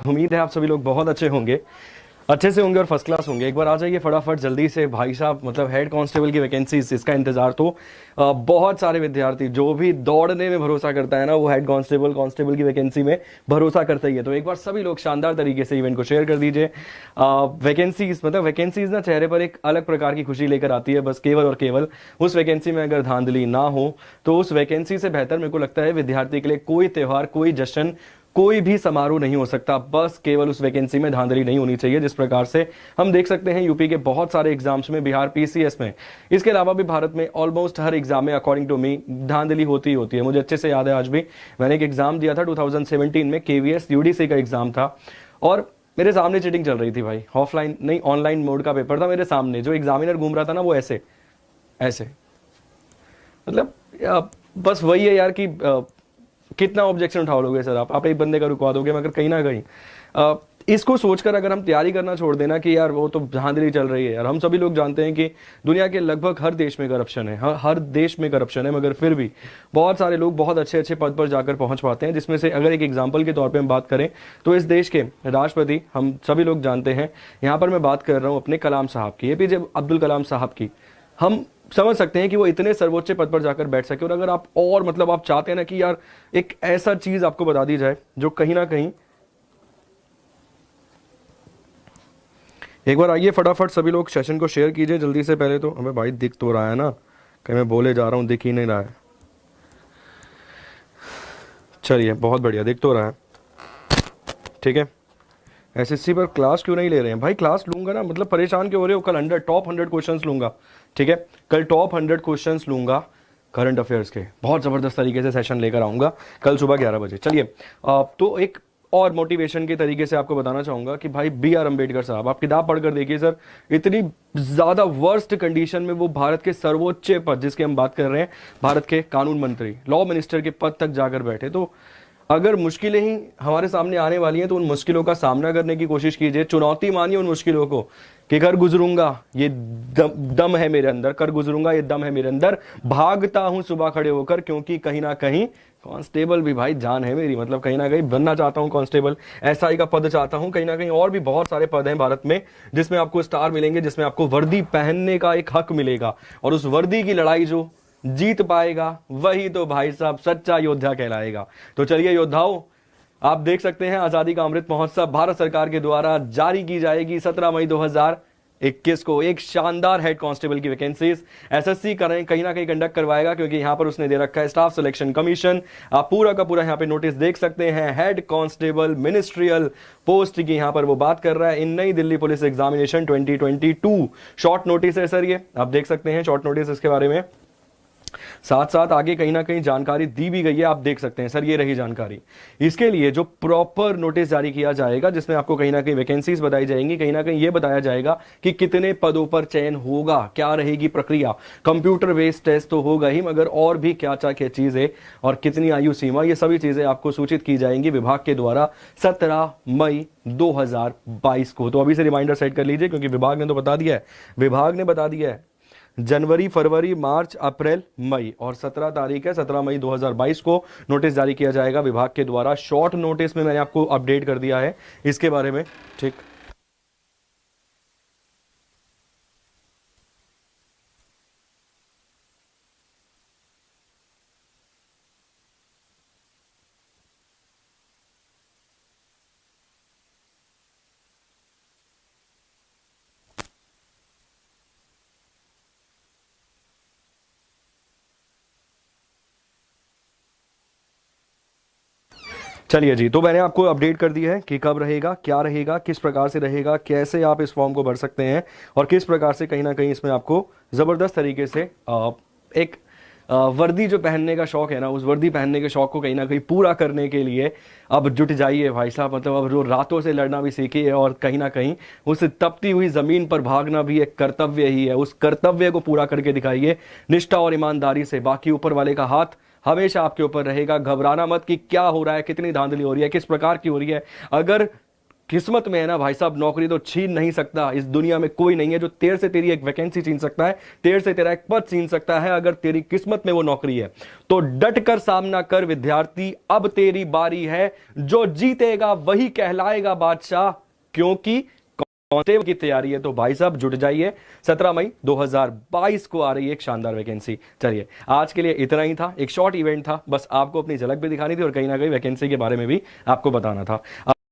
उम्मीद है आप सभी लोग बहुत अच्छे होंगे, अच्छे से होंगे और फर्स्ट क्लास होंगे। एक बार आ जाइए फटाफट जल्दी से भाई साहब, मतलब हेड कांस्टेबल की वैकेंसीज, इसका इंतजार तो बहुत सारे विद्यार्थी जो भी दौड़ने में भरोसा करता है ना, वो हेड कांस्टेबल की वैकेंसी में भरोसा करता ही है। तो एक बार सभी लोग शानदार तरीके से इवेंट को शेयर कर दीजिए। वैकेंसीज ना चेहरे पर एक अलग प्रकार की खुशी लेकर आती है, बस केवल और केवल उस वैकेंसी में अगर धांधली ना हो तो उस वैकेंसी से बेहतर मेरे को लगता है विद्यार्थी के लिए कोई त्यौहार, कोई जश्न, कोई भी समारोह नहीं हो सकता। बस केवल उस वैकेंसी में धांधली नहीं होनी चाहिए, जिस प्रकार से हम देख सकते हैं यूपी के बहुत सारे एग्जाम्स में, बिहार पीसीएस में, इसके अलावा भी भारत में ऑलमोस्ट हर एग्जाम में अकॉर्डिंग टू मी धांधली होती ही होती है। मुझे अच्छे से याद है, आज भी मैंने एक एग्जाम दिया था 2017 में, केवीएस यूडीसी का एग्जाम था और मेरे सामने चीटिंग चल रही थी भाई। ऑफलाइन नहीं, ऑनलाइन मोड का पेपर था। मेरे सामने जो एग्जामिनर घूम रहा था ना, वो ऐसे ऐसे, मतलब बस वही है यार कि कितना ऑब्जेक्शन उठा लोगे सर आप एक बंदे का रुकवा दोगे, मगर कहीं ना कहीं इसको सोचकर अगर हम तैयारी करना छोड़ देना कि यार वो तो धांधली चल रही है। यार हम सभी लोग जानते हैं कि दुनिया के लगभग हर देश में करप्शन है, हर देश में करप्शन है, मगर फिर भी बहुत सारे लोग बहुत अच्छे अच्छे पद पर जाकर पहुंच पाते हैं। जिसमें से अगर एक एग्जाम्पल के तौर पर हम बात करें तो इस देश के राष्ट्रपति हम सभी लोग जानते हैं। यहाँ पर मैं बात कर रहा हूँ अपने कलाम साहब की, एपीजे अब्दुल कलाम साहब की। हम समझ सकते हैं कि वो इतने सर्वोच्च पद पर जाकर बैठ सके। और अगर आप और मतलब आप चाहते हैं ना कि यार एक ऐसा चीज आपको बता दी जाए जो कहीं ना कहीं, एक बार आइए फटाफट सभी लोग सेशन को शेयर कीजिए जल्दी से। पहले तो हमें भाई दिख तो रहा है ना, कहीं मैं बोले जा रहा हूं दिख ही नहीं रहा है। चलिए बहुत बढ़िया, दिख तो रहा है, ठीक है। एसएससी पर क्लास क्यों नहीं ले रहे हैं भाई? क्लास लूंगा ना, मतलब परेशान क्यों हो रहे हो? कल टॉप 100 क्वेश्चंस लूंगा, ठीक है। कल टॉप 100 क्वेश्चंस लूंगा करंट अफेयर्स के, बहुत जबरदस्त तरीके से सेशन लेकर आऊंगा कल सुबह 11 बजे। चलिए तो एक और मोटिवेशन के तरीके से आपको बताना चाहूंगा कि भाई BR अम्बेडकर साहब, आप किताब पढ़कर देखिए सर, इतनी ज्यादा वर्स्ट कंडीशन में वो भारत के सर्वोच्च पद, जिसकी हम बात कर रहे हैं, भारत के कानून मंत्री, लॉ मिनिस्टर के पद तक जाकर बैठे। तो अगर मुश्किलें ही हमारे सामने आने वाली हैं तो उन मुश्किलों का सामना करने की कोशिश कीजिए, चुनौती मानिए उन मुश्किलों को कि कर गुजरूंगा ये दम है मेरे अंदर, कर गुजरूंगा ये दम है मेरे अंदर, भागता हूं सुबह खड़े होकर, क्योंकि कहीं ना कहीं कांस्टेबल भी भाई जान है मेरी, मतलब कहीं ना कहीं बनना चाहता हूं कांस्टेबल, एसआई का पद चाहता हूं, कहीं ना कहीं और भी बहुत सारे पद हैं भारत में जिसमें आपको स्टार मिलेंगे, जिसमें आपको वर्दी पहनने का एक हक मिलेगा। और उस वर्दी की लड़ाई जो जीत पाएगा वही तो भाई साहब सच्चा योद्धा कहलाएगा। तो चलिए योद्धाओं, आप देख सकते हैं आजादी का अमृत महोत्सव भारत सरकार के द्वारा जारी की जाएगी 17 मई 2021 को एक शानदार हेड कांस्टेबल की वैकेंसीज एसएससी कहीं ना कहीं कंडक्ट करवाएगा, क्योंकि यहां पर उसने दे रखा है स्टाफ सिलेक्शन कमीशन। आप पूरा का पूरा यहां पे नोटिस देख सकते हैं, हेड कांस्टेबल मिनिस्ट्रियल पोस्ट की यहां पर वो बात कर रहा है इन नई Delhi police examination 2022। Short notice है सर, ये आप देख सकते हैं शॉर्ट नोटिस इसके बारे में। साथ साथ आगे कहीं ना कहीं जानकारी दी भी गई है, आप देख सकते हैं सर, ये रही जानकारी। इसके लिए जो प्रॉपर नोटिस जारी किया जाएगा, जिसमें आपको कहीं ना कहीं वैकेंसीज बताई जाएंगी, कहीं ना कहीं ये बताया जाएगा कि कितने पदों पर चयन होगा, क्या रहेगी प्रक्रिया, कंप्यूटर बेस्ड टेस्ट तो होगा ही, मगर और भी क्या क्या चीजें और कितनी आयु सीमा, ये सभी चीजें आपको सूचित की जाएंगी विभाग के द्वारा 17 मई 2022 को। तो अभी से रिमाइंडर सेट कर लीजिए, क्योंकि विभाग ने तो बता दिया है, विभाग ने बता दिया है जनवरी, फरवरी, मार्च, अप्रैल, मई और 17 तारीख है 17 मई 2022 को नोटिस जारी किया जाएगा विभाग के द्वारा। शॉर्ट नोटिस में मैंने आपको अपडेट कर दिया है इसके बारे में, ठीक। चलिए जी, तो मैंने आपको अपडेट कर दिया है कि कब रहेगा, क्या रहेगा, किस प्रकार से रहेगा, कैसे आप इस फॉर्म को भर सकते हैं और किस प्रकार से कहीं ना कहीं इसमें आपको ज़बरदस्त तरीके से एक वर्दी जो पहनने का शौक है ना, उस वर्दी पहनने के शौक को कहीं ना कहीं पूरा करने के लिए अब जुट जाइए भाई साहब। मतलब अब जो रातों से लड़ना भी सीखिए और कहीं ना कहीं उस तपती हुई ज़मीन पर भागना भी एक कर्तव्य ही है, उस कर्तव्य को पूरा करके दिखाइए निष्ठा और ईमानदारी से। बाकी ऊपर वाले का हाथ हमेशा आपके ऊपर रहेगा, घबराना मत कि क्या हो रहा है, कितनी धांधली हो रही है, किस प्रकार की हो रही है। अगर किस्मत में है ना भाई साहब, नौकरी तो छीन नहीं सकता। इस दुनिया में कोई नहीं है जो तेरे से तेरी एक वैकेंसी छीन सकता है, तेरे से तेरा एक पद छीन सकता है, अगर तेरी किस्मत में वो नौकरी है। तो डट कर सामना कर विद्यार्थी, अब तेरी बारी है। जो जीतेगा वही कहलाएगा बादशाह, क्योंकि कांस्टेबल की तैयारी है। तो भाई साहब जुट जाइए, 17 मई 2022 को आ रही है एक शानदार वैकेंसी। चलिए आज के लिए इतना ही था, एक शॉर्ट इवेंट था, बस आपको अपनी झलक भी दिखानी थी और कहीं ना कहीं वैकेंसी के बारे में भी आपको बताना था।